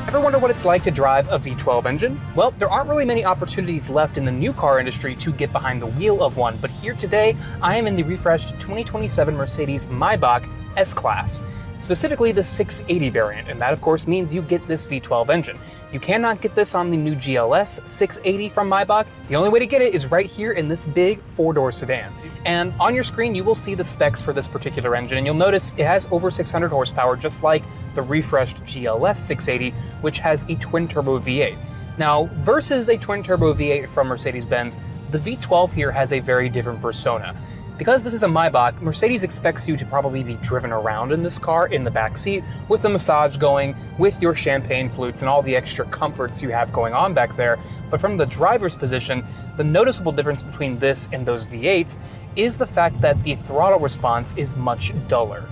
Ever wonder what it's like to drive a V12 engine? Well, there aren't really many opportunities left in the new car industry to get behind the wheel of one, but here today, I am in the refreshed 2027 Mercedes-Maybach S-Class. Specifically the 680 variant, and that of course means you get this V12 engine. You cannot get this on the new GLS 680 from Maybach. The only way to get it is right here in this big four-door sedan. And on your screen you will see the specs for this particular engine, and you'll notice it has over 600 horsepower, just like the refreshed GLS 680, which has a twin-turbo V8. Now, versus a twin-turbo V8 from Mercedes-Benz, the V12 here has a very different persona. Because this is a Maybach, Mercedes expects you to probably be driven around in this car in the back seat with the massage going, with your champagne flutes and all the extra comforts you have going on back there. But from the driver's position, the noticeable difference between this and those V8s is the fact that the throttle response is much duller.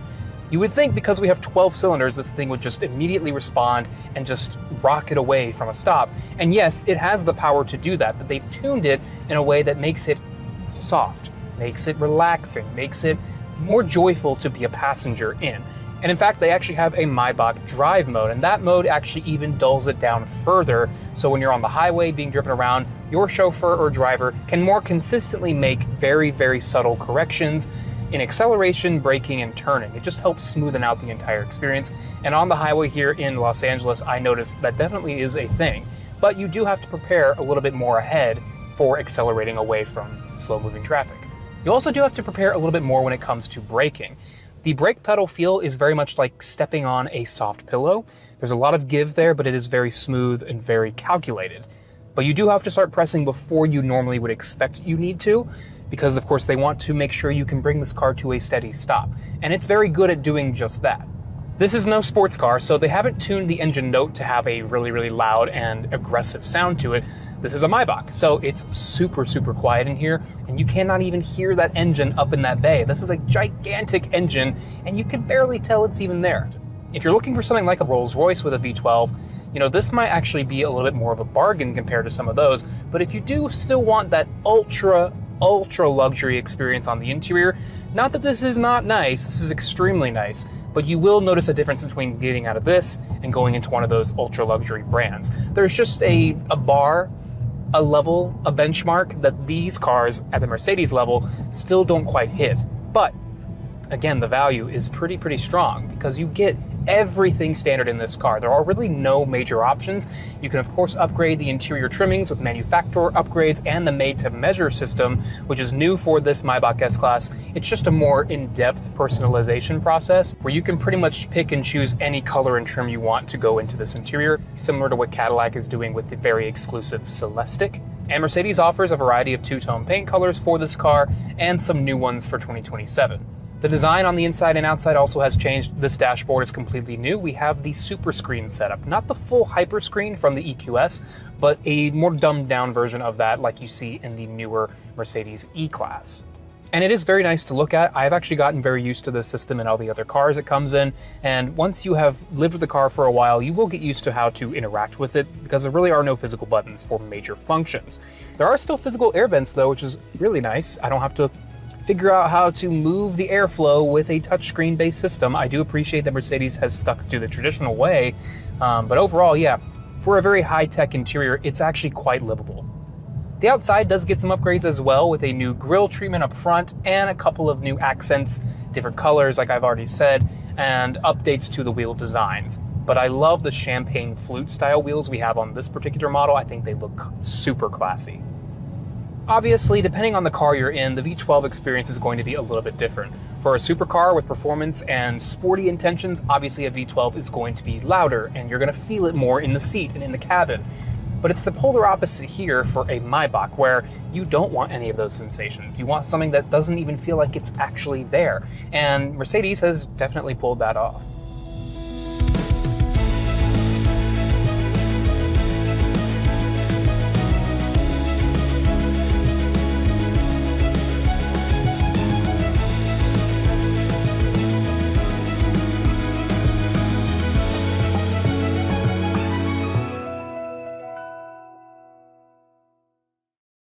You would think because we have 12 cylinders, this thing would just immediately respond and just rocket away from a stop. And yes, it has the power to do that, but they've tuned it in a way that makes it soft, makes it relaxing, makes it more joyful to be a passenger in. And in fact, they actually have a Maybach drive mode, and that mode actually even dulls it down further, so when you're on the highway being driven around, your chauffeur or driver can more consistently make very, very subtle corrections in acceleration, braking, and turning. It just helps smoothen out the entire experience. And on the highway here in Los Angeles, I noticed that definitely is a thing. But you do have to prepare a little bit more ahead for accelerating away from slow-moving traffic. You also do have to prepare a little bit more when it comes to braking. The brake pedal feel is very much like stepping on a soft pillow. There's a lot of give there, but it is very smooth and very calculated. But you do have to start pressing before you normally would expect you need to, because of course they want to make sure you can bring this car to a steady stop. And it's very good at doing just that. This is no sports car, so they haven't tuned the engine note to have a really, really loud and aggressive sound to it. This is a Maybach, so it's super, super quiet in here, and you cannot even hear that engine up in that bay. This is a gigantic engine, and you can barely tell it's even there. If you're looking for something like a Rolls-Royce with a V12, this might actually be a little bit more of a bargain compared to some of those, but if you do still want that ultra luxury experience on the interior, not that this is not nice, this is extremely nice, but you will notice a difference between getting out of this and going into one of those ultra luxury brands. There's just a bar, a level, a benchmark that these cars at the Mercedes level still don't quite hit. But again, the value is pretty strong because you get everything standard in this car. There are really no major options. You can of course upgrade the interior trimmings with manufacturer upgrades and the made-to-measure system, which is new for this Maybach S-Class. It's just a more in-depth personalization process where you can pretty much pick and choose any color and trim you want to go into this interior, similar to what Cadillac is doing with the very exclusive Celestiq. And Mercedes offers a variety of two-tone paint colors for this car and some new ones for 2027. The design on the inside and outside also has changed. This dashboard is completely new. We have the super screen setup, not the full hyper screen from the EQS, but a more dumbed down version of that like you see in the newer Mercedes E-Class. And it is very nice to look at. I've actually gotten very used to this system in all the other cars it comes in, and once you have lived with the car for a while, you will get used to how to interact with it because there really are no physical buttons for major functions. There are still physical air vents though, which is really nice. I don't have to figure out how to move the airflow with a touchscreen based system. I do appreciate that Mercedes has stuck to the traditional way, but overall, yeah, for a very high-tech interior, it's actually quite livable. The outside does get some upgrades as well, with a new grille treatment up front and a couple of new accents, different colors like I've already said, and updates to the wheel designs. But I love the champagne flute style wheels we have on this particular model. I think they look super classy. Obviously, depending on the car you're in, the V12 experience is going to be a little bit different. For a supercar with performance and sporty intentions, obviously a V12 is going to be louder and you're going to feel it more in the seat and in the cabin. But it's the polar opposite here for a Maybach, where you don't want any of those sensations. You want something that doesn't even feel like it's actually there. And Mercedes has definitely pulled that off.